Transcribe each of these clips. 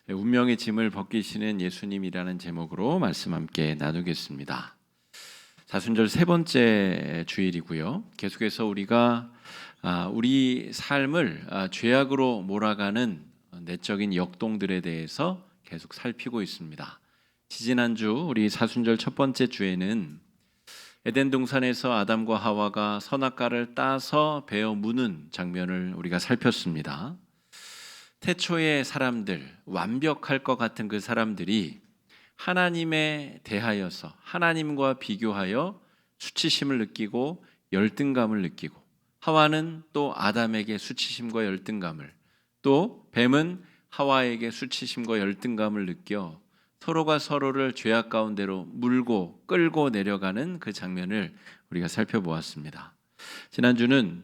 운명의 짐을 벗기시는 예수님이라는 제목으로 말씀 함께 나누겠습니다. 사순절 세 번째 주일이고요. 계속해서 우리가 우리 삶을 죄악으로 몰아가는 내적인 역동들에 대해서 계속 살피고 있습니다. 지지난주 우리 사순절 첫 번째 주에는 에덴 동산에서 아담과 하와가 선악과를 따서 베어 무는 장면을 우리가 살폈습니다. 태초의 사람들, 완벽할 것 같은 그 사람들이 하나님에 대하여서 하나님과 비교하여 수치심을 느끼고 열등감을 느끼고, 하와는 또 아담에게 수치심과 열등감을, 또 뱀은 하와에게 수치심과 열등감을 느껴 서로가 서로를 죄악 가운데로 물고 끌고 내려가는 그 장면을 우리가 살펴보았습니다. 지난주는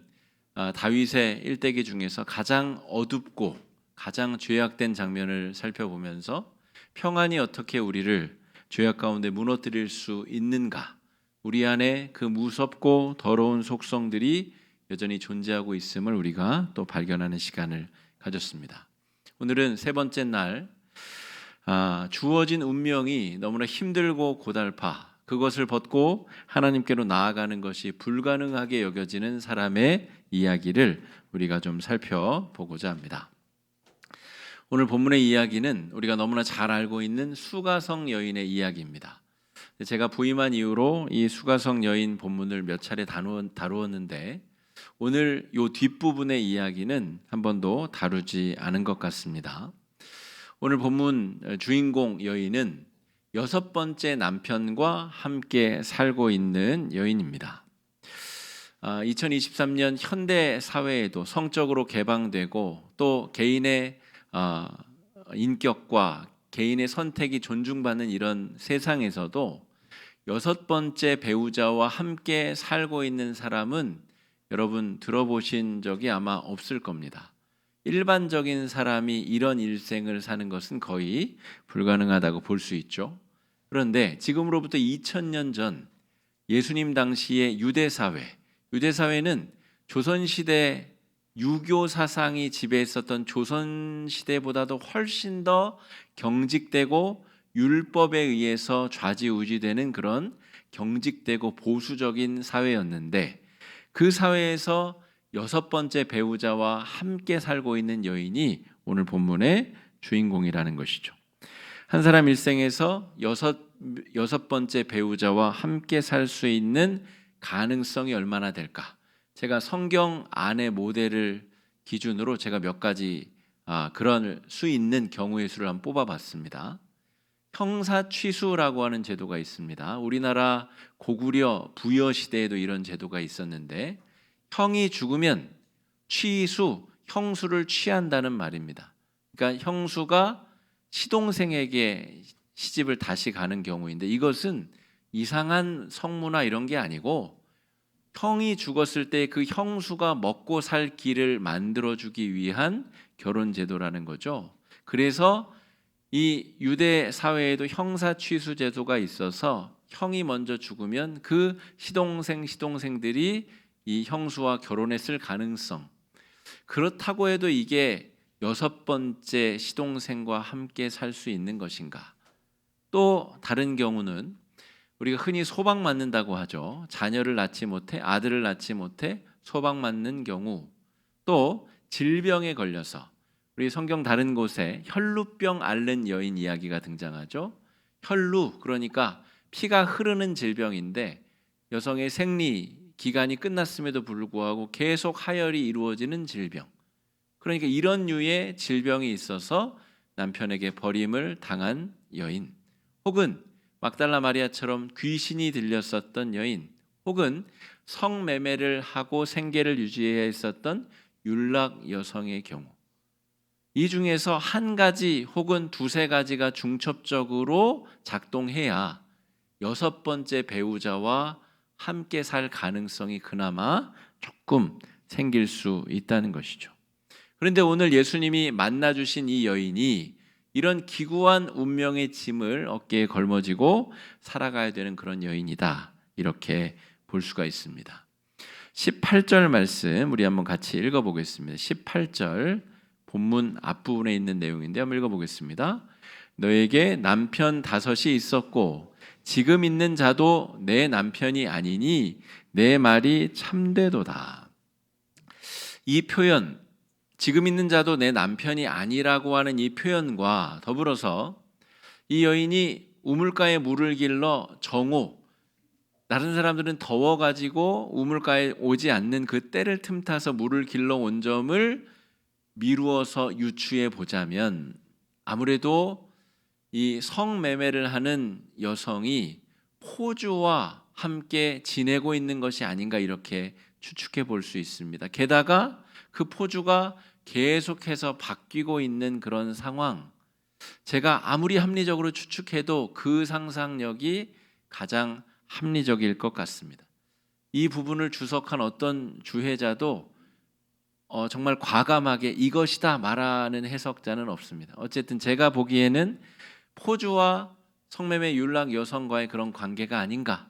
다윗의 일대기 중에서 가장 어둡고 가장 죄악된 장면을 살펴보면서 평안이 어떻게 우리를 죄악 가운데 무너뜨릴 수 있는가, 우리 안에 그 무섭고 더러운 속성들이 여전히 존재하고 있음을 우리가 또 발견하는 시간을 가졌습니다. 오늘은 세 번째 날, 주어진 운명이 너무나 힘들고 고달파 그것을 벗고 하나님께로 나아가는 것이 불가능하게 여겨지는 사람의 이야기를 우리가 좀 살펴보고자 합니다. 오늘 본문의 이야기는 우리가 너무나 잘 알고 있는 수가성 여인의 이야기입니다. 제가 부임한 이후로 이 수가성 여인 본문을 몇 차례 다루었는데 오늘 이 뒷부분의 이야기는 한 번도 다루지 않은 것 같습니다. 오늘 본문 주인공 여인은 6번째 남편과 함께 살고 있는 여인입니다. 2023년 현대 사회에도 성적으로 개방되고 또 개인의 인격과 개인의 선택이 존중받는 이런 세상에서도 6번째 배우자와 함께 살고 있는 사람은 여러분 들어보신 적이 아마 없을 겁니다. 일반적인 사람이 이런 일생을 사는 것은 거의 불가능하다고 볼 수 있죠. 그런데 지금으로부터 2000년 전 예수님 당시의 유대사회는 조선시대 유교 사상이 지배했었던 조선시대보다도 훨씬 더 경직되고 율법에 의해서 좌지우지되는 그런 경직되고 보수적인 사회였는데, 그 사회에서 6번째 배우자와 함께 살고 있는 여인이 오늘 본문의 주인공이라는 것이죠. 한 사람 일생에서 6번째 배우자와 함께 살 수 있는 가능성이 얼마나 될까? 제가 성경 안의 모델을 기준으로 제가 몇 가지 그런 수 있는 경우의 수를 한번 뽑아봤습니다. 형사취수라고 하는 제도가 있습니다. 우리나라 고구려 부여 시대에도 이런 제도가 있었는데, 형이 죽으면 형수를 취한다는 말입니다. 그러니까 형수가 시동생에게 시집을 다시 가는 경우인데, 이것은 이상한 성무나 이런 게 아니고 형이 죽었을 때 그 형수가 먹고 살 길을 만들어주기 위한 결혼제도라는 거죠. 그래서 이 유대 사회에도 형사취수 제도가 있어서 형이 먼저 죽으면 그 시동생들이 이 형수와 결혼했을 가능성, 그렇다고 해도 이게 6번째 시동생과 함께 살 수 있는 것인가? 또 다른 경우는 우리가 흔히 소방 맞는다고 하죠. 자녀를 낳지 못해, 아들을 낳지 못해 소방 맞는 경우, 또 질병에 걸려서, 우리 성경 다른 곳에 혈루병 앓는 여인 이야기가 등장하죠. 혈루, 그러니까 피가 흐르는 질병인데 여성의 생리 기간이 끝났음에도 불구하고 계속 하혈이 이루어지는 질병. 그러니까 이런 류의 질병이 있어서 남편에게 버림을 당한 여인, 혹은 막달라 마리아처럼 귀신이 들렸었던 여인, 혹은 성매매를 하고 생계를 유지해야 했었던 율락 여성의 경우, 이 중에서 한 가지 혹은 두세 가지가 중첩적으로 작동해야 6번째 배우자와 함께 살 가능성이 그나마 조금 생길 수 있다는 것이죠. 그런데 오늘 예수님이 만나주신 이 여인이 이런 기구한 운명의 짐을 어깨에 걸머지고 살아가야 되는 그런 여인이다, 이렇게 볼 수가 있습니다. 18절 말씀 우리 한번 같이 읽어보겠습니다. 18절 본문 앞부분에 있는 내용인데 한번 읽어보겠습니다. 너에게 남편 5이 있었고 지금 있는 자도 내 남편이 아니니 내 말이 참되도다. 이 표현, 지금 있는 자도 내 남편이 아니라고 하는 이 표현과 더불어서 이 여인이 우물가에 물을 길러 정오, 다른 사람들은 더워가지고 우물가에 오지 않는 그 때를 틈타서 물을 길러 온 점을 미루어서 유추해 보자면 아무래도 이 성매매를 하는 여성이 포주와 함께 지내고 있는 것이 아닌가 이렇게 추측해 볼 수 있습니다. 게다가 그 포주가 계속해서 바뀌고 있는 그런 상황, 제가 아무리 합리적으로 추측해도 그 상상력이 가장 합리적일 것 같습니다. 이 부분을 주석한 어떤 주해자도 정말 과감하게 이것이다 말하는 해석자는 없습니다. 어쨌든 제가 보기에는 포주와 성매매 윤락 여성과의 그런 관계가 아닌가.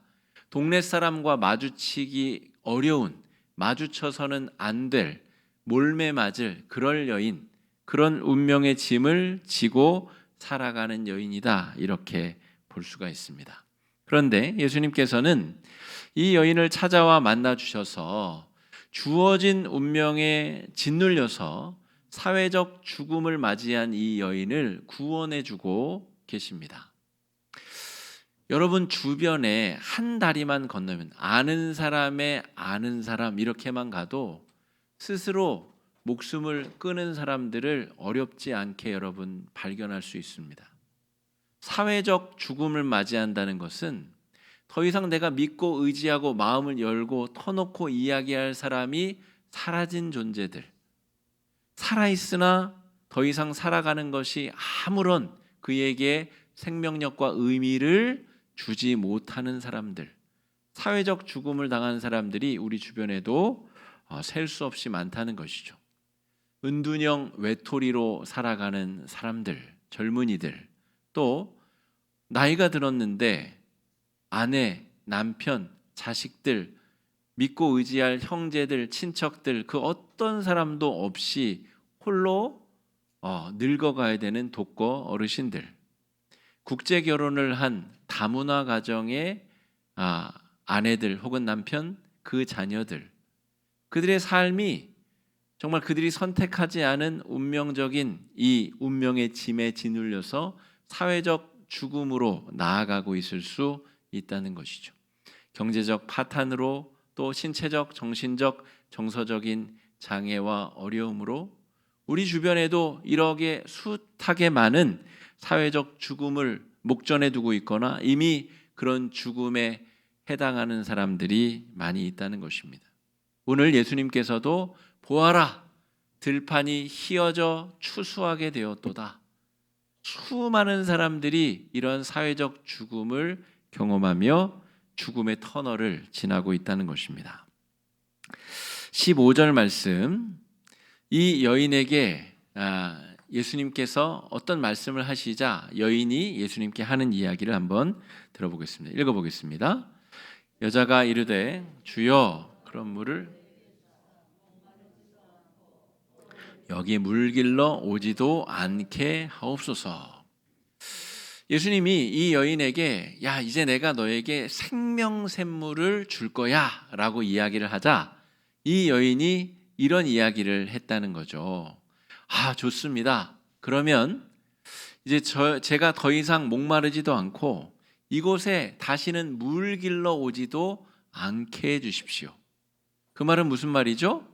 동네 사람과 마주치기 어려운, 마주쳐서는 안 될, 몰매 맞을 그럴 여인, 그런 운명의 짐을 지고 살아가는 여인이다 이렇게 볼 수가 있습니다. 그런데 예수님께서는 이 여인을 찾아와 만나 주셔서 주어진 운명에 짓눌려서 사회적 죽음을 맞이한 이 여인을 구원해 주고 계십니다. 여러분 주변에 한 다리만 건너면 아는 사람의 아는 사람 이렇게만 가도 스스로 목숨을 끊은 사람들을 어렵지 않게 여러분 발견할 수 있습니다. 사회적 죽음을 맞이한다는 것은 더 이상 내가 믿고 의지하고 마음을 열고 터놓고 이야기할 사람이 사라진 존재들, 살아있으나 더 이상 살아가는 것이 아무런 그에게 생명력과 의미를 주지 못하는 사람들, 사회적 죽음을 당한 사람들이 우리 주변에도 셀 수 없이 많다는 것이죠. 은둔형 외톨이로 살아가는 사람들, 젊은이들, 또 나이가 들었는데 아내, 남편, 자식들, 믿고 의지할 형제들, 친척들 그 어떤 사람도 없이 홀로 늙어가야 되는 독거 어르신들, 국제 결혼을 한 다문화 가정의 아내들 혹은 남편, 그 자녀들, 그들의 삶이 정말 그들이 선택하지 않은 운명적인 이 운명의 짐에 짓눌려서 사회적 죽음으로 나아가고 있을 수 있다는 것이죠. 경제적 파탄으로 또 신체적, 정신적, 정서적인 장애와 어려움으로 우리 주변에도 이렇게 숱하게 많은 사회적 죽음을 목전에 두고 있거나 이미 그런 죽음에 해당하는 사람들이 많이 있다는 것입니다. 오늘 예수님께서도 보아라, 들판이 휘어져 추수하게 되었도다. 수많은 사람들이 이런 사회적 죽음을 경험하며 죽음의 터널을 지나고 있다는 것입니다. 15절 말씀, 이 여인에게 예수님께서 어떤 말씀을 하시자 여인이 예수님께 하는 이야기를 한번 들어보겠습니다. 읽어보겠습니다. 여자가 이르되 주여, 그런 물을 여기 물 길러 오지도 않게 하옵소서. 예수님이 이 여인에게 야, 이제 내가 너에게 생명샘물을 줄 거야 라고 이야기를 하자 이 여인이 이런 이야기를 했다는 거죠. 좋습니다. 그러면 이제 제가 더 이상 목마르지도 않고 이곳에 다시는 물 길러 오지도 않게 해주십시오. 그 말은 무슨 말이죠?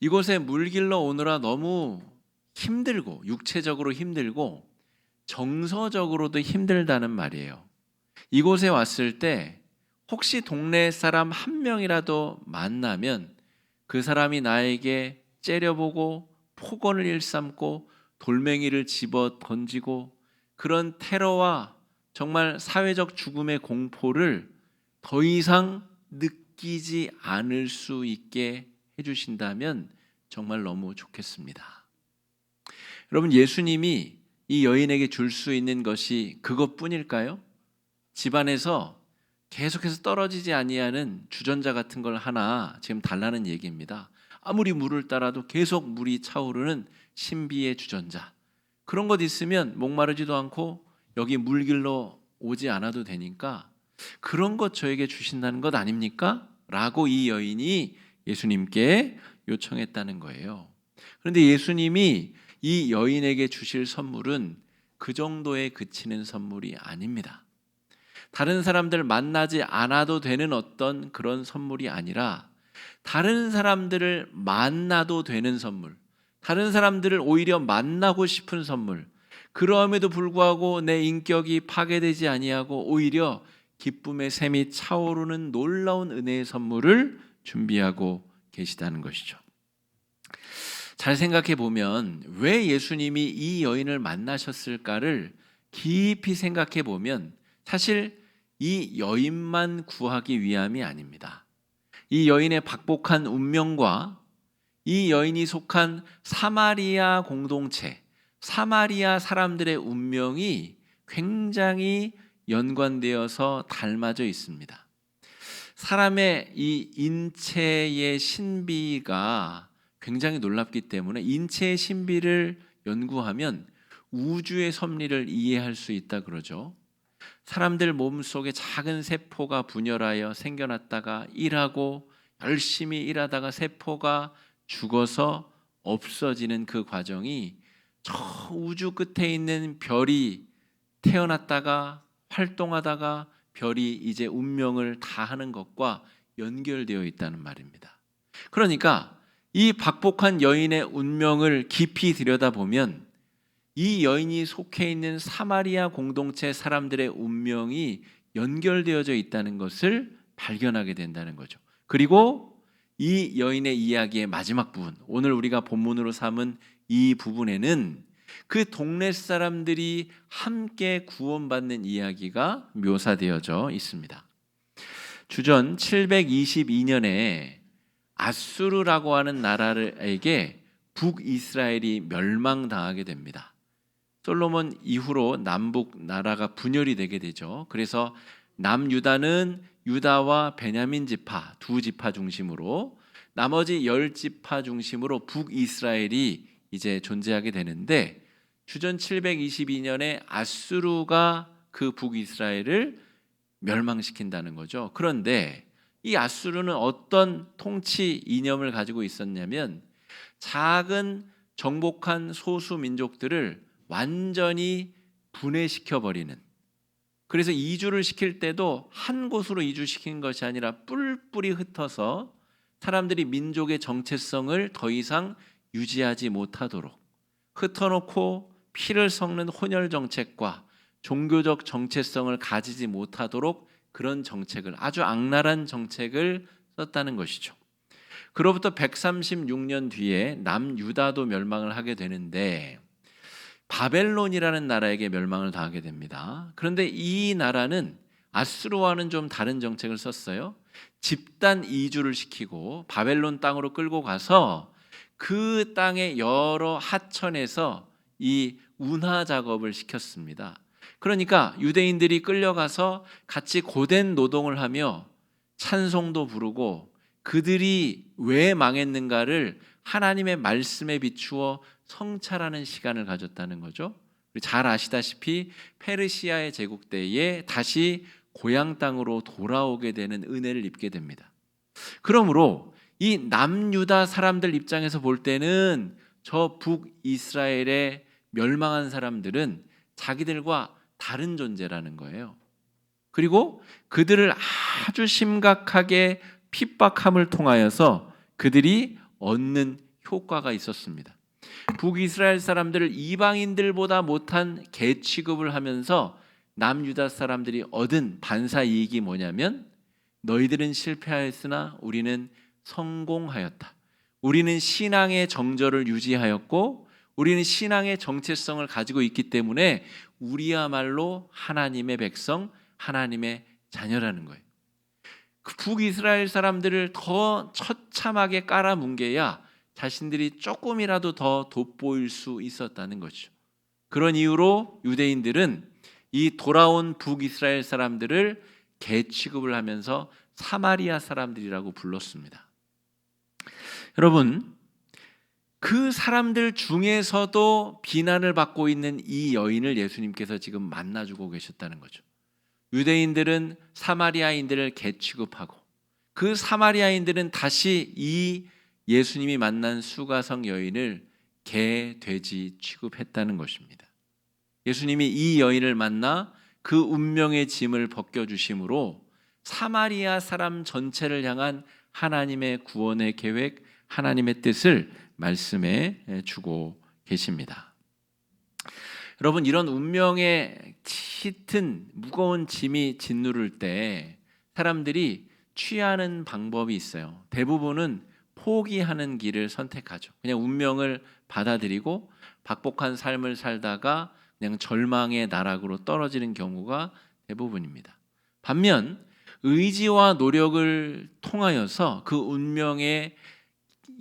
이곳에 물 길러 오느라 너무 힘들고 육체적으로 힘들고 정서적으로도 힘들다는 말이에요. 이곳에 왔을 때 혹시 동네 사람 한 명이라도 만나면 그 사람이 나에게 째려보고 폭언을 일삼고 돌멩이를 집어 던지고 그런 테러와 정말 사회적 죽음의 공포를 더 이상 느끼지 않을 수 있게 해주신다면 정말 너무 좋겠습니다. 여러분, 예수님이 이 여인에게 줄 수 있는 것이 그것뿐일까요? 집안에서 계속해서 떨어지지 아니하는 주전자 같은 걸 하나 지금 달라는 얘기입니다. 아무리 물을 따라도 계속 물이 차오르는 신비의 주전자, 그런 것 있으면 목마르지도 않고 여기 물길로 오지 않아도 되니까 그런 것 저에게 주신다는 것 아닙니까? 라고 이 여인이 예수님께 요청했다는 거예요. 그런데 예수님이 이 여인에게 주실 선물은 그 정도에 그치는 선물이 아닙니다. 다른 사람들 만나지 않아도 되는 어떤 그런 선물이 아니라 다른 사람들을 만나도 되는 선물, 다른 사람들을 오히려 만나고 싶은 선물, 그러함에도 불구하고 내 인격이 파괴되지 아니하고 오히려 기쁨의 샘이 차오르는 놀라운 은혜의 선물을 준비하고 계시다는 것이죠. 잘 생각해 보면 왜 예수님이 이 여인을 만나셨을까를 깊이 생각해 보면 사실 이 여인만 구하기 위함이 아닙니다. 이 여인의 박복한 운명과 이 여인이 속한 사마리아 공동체, 사마리아 사람들의 운명이 굉장히 연관되어서 닮아져 있습니다. 사람의 이 인체의 신비가 굉장히 놀랍기 때문에 인체의 신비를 연구하면 우주의 섭리를 이해할 수 있다 그러죠. 사람들 몸속에 작은 세포가 분열하여 생겨났다가 일하고 열심히 일하다가 세포가 죽어서 없어지는 그 과정이 저 우주 끝에 있는 별이 태어났다가 활동하다가 별이 이제 운명을 다하는 것과 연결되어 있다는 말입니다. 그러니까 이 박복한 여인의 운명을 깊이 들여다보면 이 여인이 속해 있는 사마리아 공동체 사람들의 운명이 연결되어져 있다는 것을 발견하게 된다는 거죠. 그리고 이 여인의 이야기의 마지막 부분, 오늘 우리가 본문으로 삼은 이 부분에는 그 동네 사람들이 함께 구원받는 이야기가 묘사되어져 있습니다. 주전 722년에 아수르라고 하는 나라에게 북이스라엘이 멸망당하게 됩니다. 솔로몬 이후로 남북 나라가 분열이 되게 되죠. 그래서 남유다는 유다와 베냐민 지파 두 지파 중심으로 나머지 10지파 중심으로 북이스라엘이 이제 존재하게 되는데 주전 722년에 아수르가 그 북이스라엘을 멸망시킨다는 거죠. 그런데 이 아수르는 어떤 통치 이념을 가지고 있었냐면 작은 정복한 소수 민족들을 완전히 분해시켜버리는, 그래서 이주를 시킬 때도 한 곳으로 이주시킨 것이 아니라 뿔뿔이 흩어서 사람들이 민족의 정체성을 더 이상 유지하지 못하도록 흩어놓고 피를 섞는 혼혈 정책과 종교적 정체성을 가지지 못하도록 그런 정책을, 아주 악랄한 정책을 썼다는 것이죠. 그로부터 136년 뒤에 남유다도 멸망을 하게 되는데 바벨론이라는 나라에게 멸망을 당하게 됩니다. 그런데 이 나라는 아수르와는 좀 다른 정책을 썼어요. 집단 이주를 시키고 바벨론 땅으로 끌고 가서 그 땅의 여러 하천에서 이 운하 작업을 시켰습니다. 그러니까 유대인들이 끌려가서 같이 고된 노동을 하며 찬송도 부르고 그들이 왜 망했는가를 하나님의 말씀에 비추어 성찰하는 시간을 가졌다는 거죠. 잘 아시다시피 페르시아의 제국 때에 다시 고향 땅으로 돌아오게 되는 은혜를 입게 됩니다. 그러므로 이 남유다 사람들 입장에서 볼 때는 저 북이스라엘의 멸망한 사람들은 자기들과 다른 존재라는 거예요. 그리고 그들을 아주 심각하게 핍박함을 통하여서 그들이 얻는 효과가 있었습니다. 북이스라엘 사람들을 이방인들보다 못한 개 취급을 하면서 남유다 사람들이 얻은 반사 이익이 뭐냐면 너희들은 실패하였으나 우리는 성공하였다. 우리는 신앙의 정절을 유지하였고 우리는 신앙의 정체성을 가지고 있기 때문에 우리야말로 하나님의 백성, 하나님의 자녀라는 거예요. 그 북이스라엘 사람들을 더 처참하게 깔아뭉개야 자신들이 조금이라도 더 돋보일 수 있었다는 거죠. 그런 이유로 유대인들은 이 돌아온 북이스라엘 사람들을 개 취급을 하면서 사마리아 사람들이라고 불렀습니다. 여러분, 그 사람들 중에서도 비난을 받고 있는 이 여인을 예수님께서 지금 만나주고 계셨다는 거죠. 유대인들은 사마리아인들을 개취급하고 그 사마리아인들은 다시 이 예수님이 만난 수가성 여인을 개, 돼지 취급했다는 것입니다. 예수님이 이 여인을 만나 그 운명의 짐을 벗겨주심으로 사마리아 사람 전체를 향한 하나님의 구원의 계획, 하나님의 뜻을 말씀해 주고 계십니다. 여러분, 이런 운명의 짙은 무거운 짐이 짓누를 때 사람들이 취하는 방법이 있어요. 대부분은 포기하는 길을 선택하죠. 그냥 운명을 받아들이고 박복한 삶을 살다가 그냥 절망의 나락으로 떨어지는 경우가 대부분입니다. 반면 의지와 노력을 통하여서 그 운명의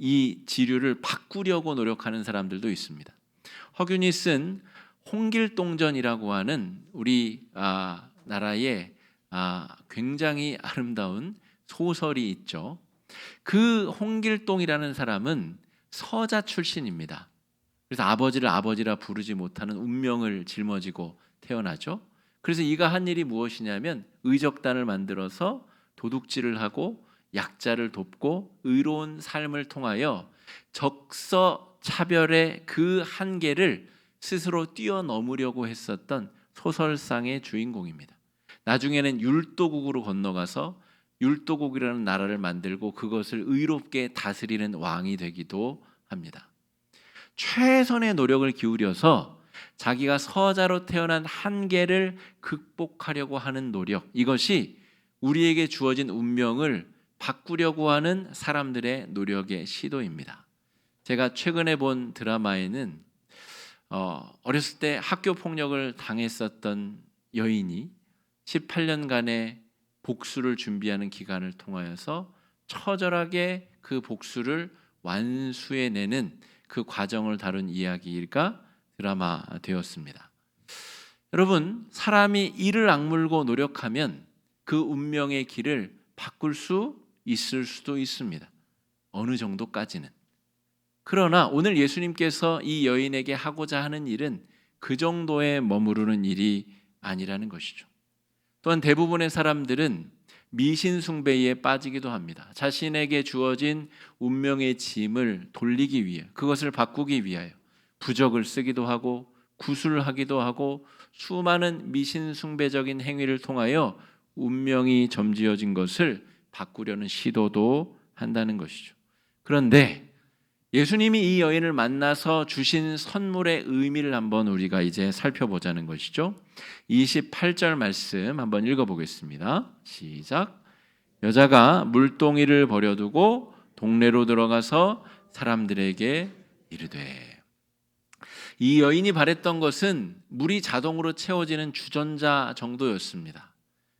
이 지류를 바꾸려고 노력하는 사람들도 있습니다. 허균이 쓴 홍길동전이라고 하는 우리 나라의 굉장히 아름다운 소설이 있죠. 그 홍길동이라는 사람은 서자 출신입니다. 그래서 아버지를 아버지라 부르지 못하는 운명을 짊어지고 태어나죠. 그래서 이가 한 일이 무엇이냐면 의적단을 만들어서 도둑질을 하고 약자를 돕고 의로운 삶을 통하여 적서차별의 그 한계를 스스로 뛰어넘으려고 했었던 소설상의 주인공입니다. 나중에는 율도국으로 건너가서 율도국이라는 나라를 만들고 그것을 의롭게 다스리는 왕이 되기도 합니다. 최선의 노력을 기울여서 자기가 서자로 태어난 한계를 극복하려고 하는 노력, 이것이 우리에게 주어진 운명을 바꾸려고 하는 사람들의 노력의 시도입니다. 제가 최근에 본 드라마에는 어렸을 때 학교 폭력을 당했었던 여인이 18년간의 복수를 준비하는 기간을 통하여서 처절하게 그 복수를 완수해내는 그 과정을 다룬 이야기가 드라마 되었습니다. 여러분, 사람이 이를 악물고 노력하면 그 운명의 길을 바꿀 수 있을 수도 있습니다. 어느 정도까지는. 그러나 오늘 예수님께서 이 여인에게 하고자 하는 일은 그 정도에 머무르는 일이 아니라는 것이죠. 또한 대부분의 사람들은 미신 숭배에 빠지기도 합니다. 자신에게 주어진 운명의 짐을 돌리기 위해, 그것을 바꾸기 위하여 부적을 쓰기도 하고 구술하기도 하고 수많은 미신 숭배적인 행위를 통하여 운명이 점지어진 것을 바꾸려는 시도도 한다는 것이죠. 그런데 예수님이 이 여인을 만나서 주신 선물의 의미를 한번 우리가 이제 살펴보자는 것이죠. 28절 말씀 한번 읽어보겠습니다. 시작. 여자가 물동이를 버려두고 동네로 들어가서 사람들에게 이르되. 이 여인이 바랬던 것은 물이 자동으로 채워지는 주전자 정도였습니다.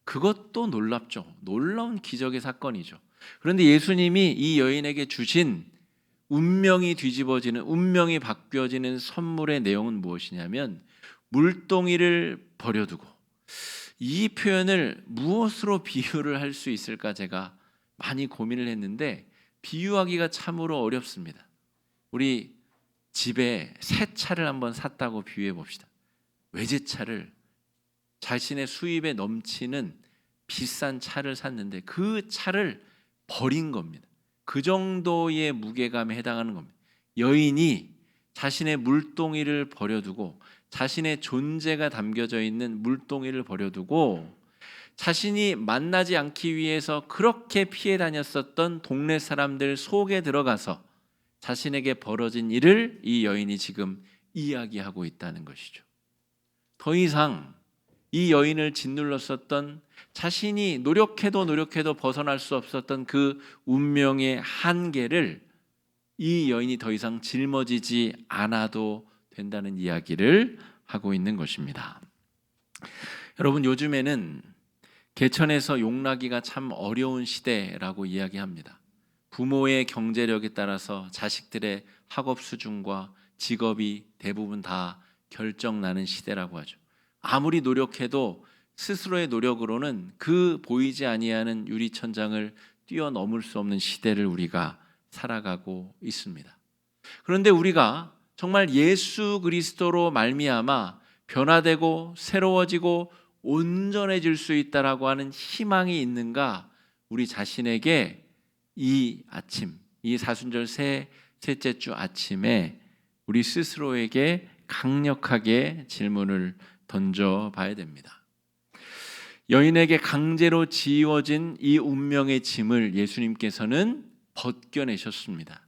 그것도 놀랍죠. 놀라운 기적의 사건이죠. 그런데 예수님이 이 여인에게 주신 운명이 뒤집어지는, 운명이 바뀌어지는 선물의 내용은 무엇이냐면 물동이를 버려두고, 이 표현을 무엇으로 비유를 할 수 있을까 제가 많이 고민을 했는데 비유하기가 참으로 어렵습니다. 우리 집에 새 차를 한번 샀다고 비유해 봅시다. 외제차를, 자신의 수입에 넘치는 비싼 차를 샀는데 그 차를 버린 겁니다. 그 정도의 무게감에 해당하는 겁니다. 여인이 자신의 물동이를 버려두고, 자신의 존재가 담겨져 있는 물동이를 버려두고 자신이 만나지 않기 위해서 그렇게 피해 다녔었던 동네 사람들 속에 들어가서 자신에게 벌어진 일을 이 여인이 지금 이야기하고 있다는 것이죠. 더 이상 이 여인을 짓눌렀었던, 자신이 노력해도 벗어날 수 없었던 그 운명의 한계를 이 여인이 더 이상 짊어지지 않아도 된다는 이야기를 하고 있는 것입니다. 여러분, 요즘에는 개천에서 용나기가 참 어려운 시대라고 이야기합니다. 부모의 경제력에 따라서 자식들의 학업 수준과 직업이 대부분 다 결정나는 시대라고 하죠. 아무리 노력해도 스스로의 노력으로는 그 보이지 아니하는 유리천장을 뛰어넘을 수 없는 시대를 우리가 살아가고 있습니다. 그런데 우리가 정말 예수 그리스도로 말미암아 변화되고 새로워지고 온전해질 수 있다라고 하는 희망이 있는가? 우리 자신에게 이 아침, 이 사순절 셋째 주 아침에 우리 스스로에게 강력하게 질문을 던져봐야 됩니다. 여인에게 강제로 지워진 이 운명의 짐을 예수님께서는 벗겨내셨습니다.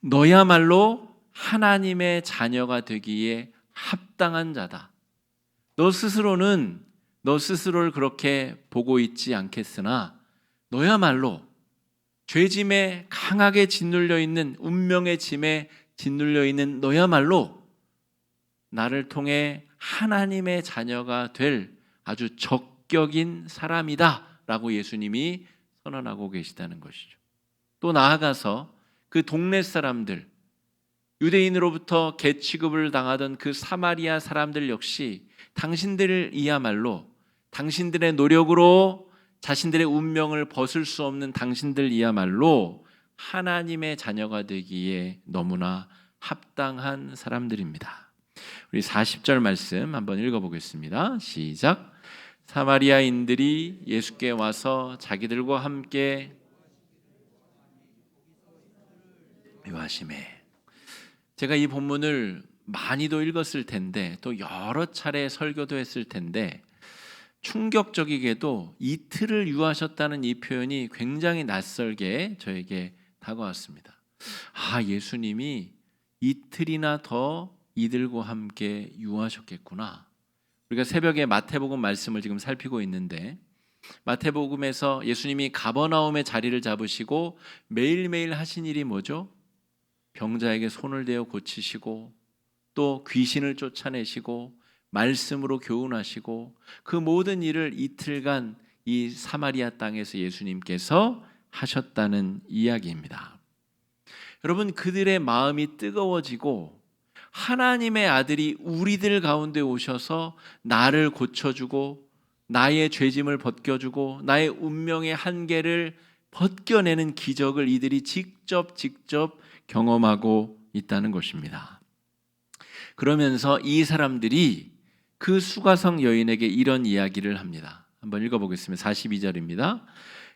너야말로 하나님의 자녀가 되기에 합당한 자다. 너 스스로를 그렇게 보고 있지 않겠으나 너야말로 죄짐에 강하게 짓눌려 있는, 운명의 짐에 짓눌려 있는 너야말로 나를 통해 하나님의 자녀가 될 아주 적격인 사람이다 라고 예수님이 선언하고 계시다는 것이죠. 또 나아가서 그 동네 사람들, 유대인으로부터 개취급을 당하던 그 사마리아 사람들 역시 당신들이야말로 당신들의 노력으로 자신들의 운명을 벗을 수 없는 당신들이야말로 하나님의 자녀가 되기에 너무나 합당한 사람들입니다. 우리 40절 말씀 한번 읽어보겠습니다. 시작. 사마리아인들이 예수께 와서 자기들과 함께 요하시매. 제가 이 본문을 많이도 읽었을 텐데 또 여러 차례 설교도 했을 텐데 충격적이게도 이틀을 유하셨다는 이 표현이 굉장히 낯설게 저에게 다가왔습니다. 예수님이 이틀이나 더 이들과 함께 유하셨겠구나. 우리가 새벽에 마태복음 말씀을 지금 살피고 있는데 마태복음에서 예수님이 가버나움의 자리를 잡으시고 매일매일 하신 일이 뭐죠? 병자에게 손을 대어 고치시고 또 귀신을 쫓아내시고 말씀으로 교훈하시고 그 모든 일을 이틀간 이 사마리아 땅에서 예수님께서 하셨다는 이야기입니다. 여러분, 그들의 마음이 뜨거워지고 하나님의 아들이 우리들 가운데 오셔서 나를 고쳐주고 나의 죄짐을 벗겨주고 나의 운명의 한계를 벗겨내는 기적을 이들이 직접 경험하고 있다는 것입니다. 그러면서 이 사람들이 그 수가성 여인에게 이런 이야기를 합니다. 한번 읽어보겠습니다. 42절입니다.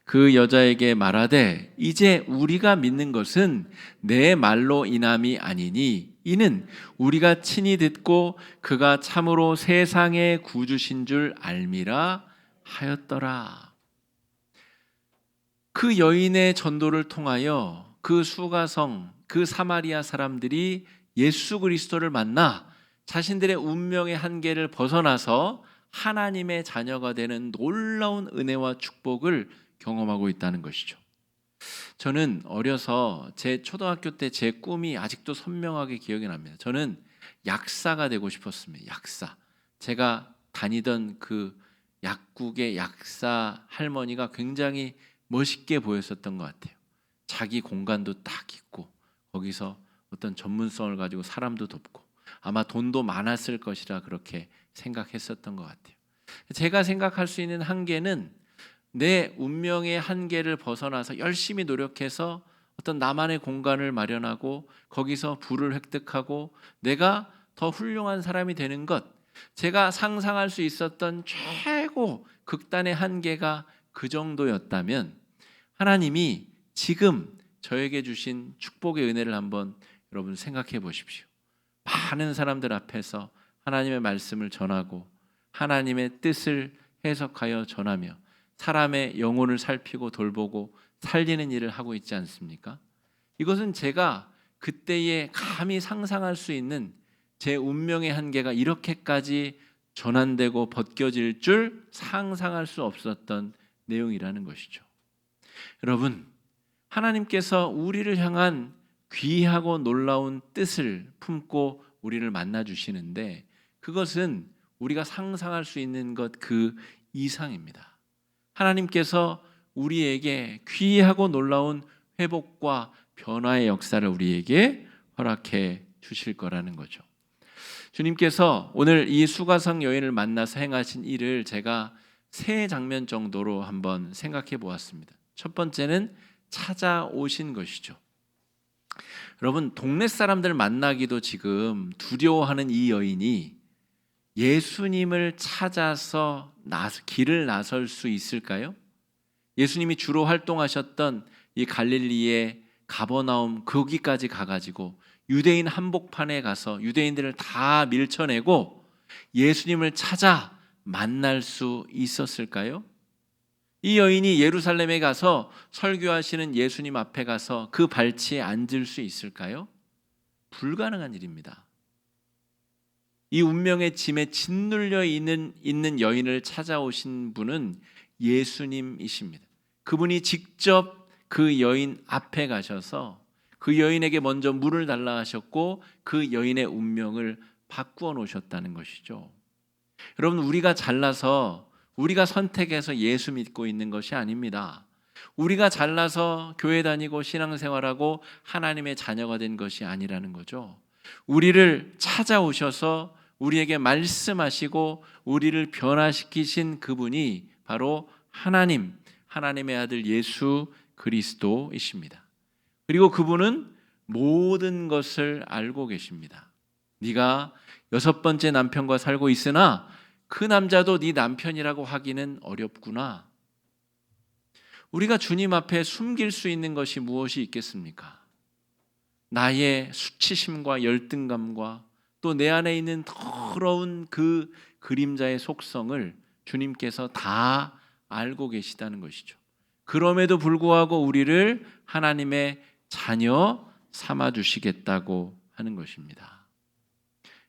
그 여자에게 말하되 이제 우리가 믿는 것은 내 말로 인함이 아니니 이는 우리가 친히 듣고 그가 참으로 세상의 구주신 줄 알미라 하였더라. 그 여인의 전도를 통하여 그 수가성, 그 사마리아 사람들이 예수 그리스도를 만나 자신들의 운명의 한계를 벗어나서 하나님의 자녀가 되는 놀라운 은혜와 축복을 경험하고 있다는 것이죠. 저는 어려서 제 초등학교 때 제 꿈이 아직도 선명하게 기억이 납니다. 저는 약사가 되고 싶었습니다. 약사. 제가 다니던 그 약국의 약사 할머니가 굉장히 멋있게 보였었던 것 같아요. 자기 공간도 딱 있고 거기서 어떤 전문성을 가지고 사람도 돕고 아마 돈도 많았을 것이라 그렇게 생각했었던 것 같아요. 제가 생각할 수 있는 한계는 내 운명의 한계를 벗어나서 열심히 노력해서 어떤 나만의 공간을 마련하고 거기서 부를 획득하고 내가 더 훌륭한 사람이 되는 것, 제가 상상할 수 있었던 최고 극단의 한계가 그 정도였다면 하나님이 지금 저에게 주신 축복의 은혜를 한번 여러분 생각해 보십시오. 많은 사람들 앞에서 하나님의 말씀을 전하고 하나님의 뜻을 해석하여 전하며 사람의 영혼을 살피고 돌보고 살리는 일을 하고 있지 않습니까? 이것은 제가 그때에 감히 상상할 수 있는 제 운명의 한계가 이렇게까지 전환되고 벗겨질 줄 상상할 수 없었던 내용이라는 것이죠. 여러분, 하나님께서 우리를 향한 귀하고 놀라운 뜻을 품고 우리를 만나 주시는데 그것은 우리가 상상할 수 있는 것 그 이상입니다. 하나님께서 우리에게 귀하고 놀라운 회복과 변화의 역사를 우리에게 허락해 주실 거라는 거죠. 주님께서 오늘 이 수가성 여인을 만나서 행하신 일을 제가 세 장면 정도로 한번 생각해 보았습니다. 첫 번째는 찾아오신 것이죠. 여러분, 동네 사람들 만나기도 지금 두려워하는 이 여인이 예수님을 찾아서 길을 나설 수 있을까요? 예수님이 주로 활동하셨던 이 갈릴리의 가버나움 거기까지 가가지고 유대인 한복판에 가서 유대인들을 다 밀쳐내고 예수님을 찾아 만날 수 있었을까요? 이 여인이 예루살렘에 가서 설교하시는 예수님 앞에 가서 그 발치에 앉을 수 있을까요? 불가능한 일입니다. 이 운명의 짐에 짓눌려 있는 여인을 찾아오신 분은 예수님이십니다. 그분이 직접 그 여인 앞에 가셔서 그 여인에게 먼저 물을 달라 하셨고 그 여인의 운명을 바꾸어 놓으셨다는 것이죠. 여러분, 우리가 잘나서 우리가 선택해서 예수 믿고 있는 것이 아닙니다. 우리가 잘나서 교회 다니고 신앙생활하고 하나님의 자녀가 된 것이 아니라는 거죠. 우리를 찾아오셔서 우리에게 말씀하시고 우리를 변화시키신 그분이 바로 하나님의 아들 예수 그리스도이십니다. 그리고 그분은 모든 것을 알고 계십니다. 네가 6번째 남편과 살고 있으나 그 남자도 네 남편이라고 하기는 어렵구나. 우리가 주님 앞에 숨길 수 있는 것이 무엇이 있겠습니까? 나의 수치심과 열등감과 또 내 안에 있는 더러운 그 그림자의 속성을 주님께서 다 알고 계시다는 것이죠. 그럼에도 불구하고 우리를 하나님의 자녀 삼아 주시겠다고 하는 것입니다.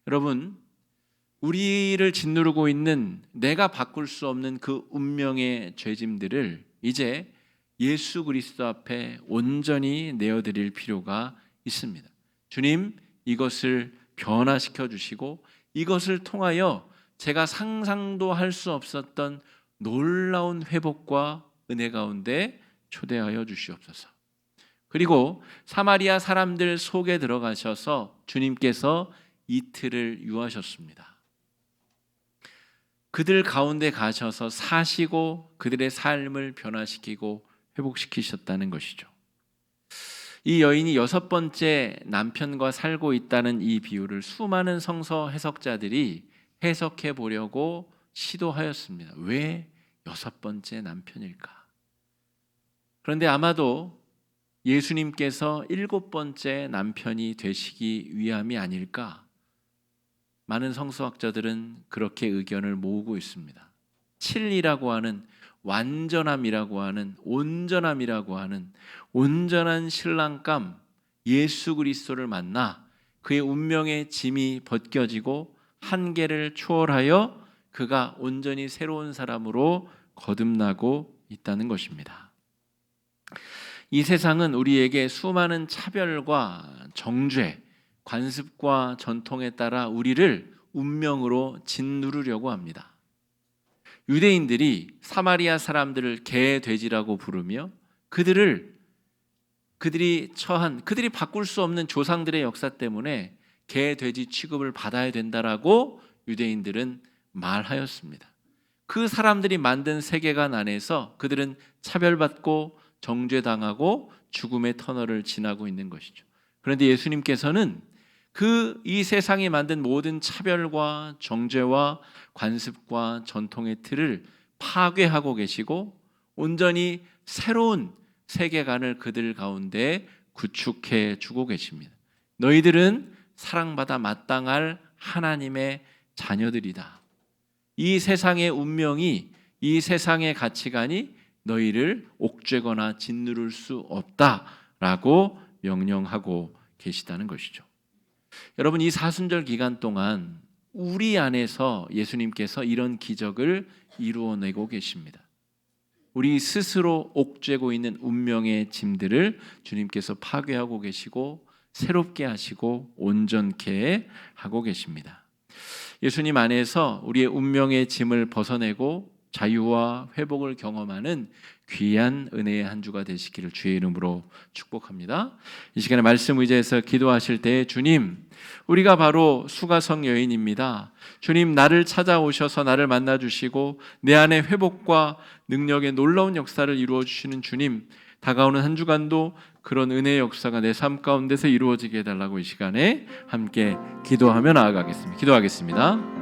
여러분, 우리를 짓누르고 있는 내가 바꿀 수 없는 그 운명의 죄짐들을 이제 예수 그리스도 앞에 온전히 내어드릴 필요가 있습니다. 주님, 이것을 변화시켜 주시고 이것을 통하여 제가 상상도 할 수 없었던 놀라운 회복과 은혜 가운데 초대하여 주시옵소서. 그리고 사마리아 사람들 속에 들어가셔서 주님께서 이틀을 유하셨습니다. 그들 가운데 가셔서 사시고 그들의 삶을 변화시키고 회복시키셨다는 것이죠. 이 여인이 6번째 남편과 살고 있다는 이 비유를 수많은 성서 해석자들이 해석해 보려고 시도하였습니다. 왜 6번째 남편일까? 그런데 아마도 예수님께서 7번째 남편이 되시기 위함이 아닐까? 많은 성서학자들은 그렇게 의견을 모으고 있습니다. 7이라고 하는 완전함이라고 하는 온전함이라고 하는 온전한 신랑감 예수 그리스도를 만나 그의 운명의 짐이 벗겨지고 한계를 초월하여 그가 온전히 새로운 사람으로 거듭나고 있다는 것입니다. 이 세상은 우리에게 수많은 차별과 정죄, 관습과 전통에 따라 우리를 운명으로 짓누르려고 합니다. 유대인들이 사마리아 사람들을 개, 돼지라고 부르며 그들이 바꿀 수 없는 조상들의 역사 때문에 개, 돼지 취급을 받아야 된다라고 유대인들은 말하였습니다. 그 사람들이 만든 세계관 안에서 그들은 차별받고 정죄당하고 죽음의 터널을 지나고 있는 것이죠. 그런데 예수님께서는 이 세상이 만든 모든 차별과 정죄와 관습과 전통의 틀을 파괴하고 계시고 온전히 새로운 세계관을 그들 가운데 구축해 주고 계십니다. 너희들은 사랑받아 마땅할 하나님의 자녀들이다. 이 세상의 운명이, 이 세상의 가치관이 너희를 옥죄거나 짓누를 수 없다라고 명령하고 계시다는 것이죠. 여러분, 이 사순절 기간 동안 우리 안에서 예수님께서 이런 기적을 이루어내고 계십니다. 우리 스스로 옥죄고 있는 운명의 짐들을 주님께서 파괴하고 계시고 새롭게 하시고 온전케 하고 계십니다. 예수님 안에서 우리의 운명의 짐을 벗어내고 자유와 회복을 경험하는 귀한 은혜의 한 주가 되시기를 주의 이름으로 축복합니다. 이 시간에 말씀 의지해서 기도하실 때 주님, 우리가 바로 수가성 여인입니다. 주님, 나를 찾아오셔서 나를 만나주시고 내 안에 회복과 능력의 놀라운 역사를 이루어 주시는 주님, 다가오는 한 주간도 그런 은혜의 역사가 내 삶 가운데서 이루어지게 해달라고 이 시간에 함께 기도하며 나아가겠습니다. 기도하겠습니다.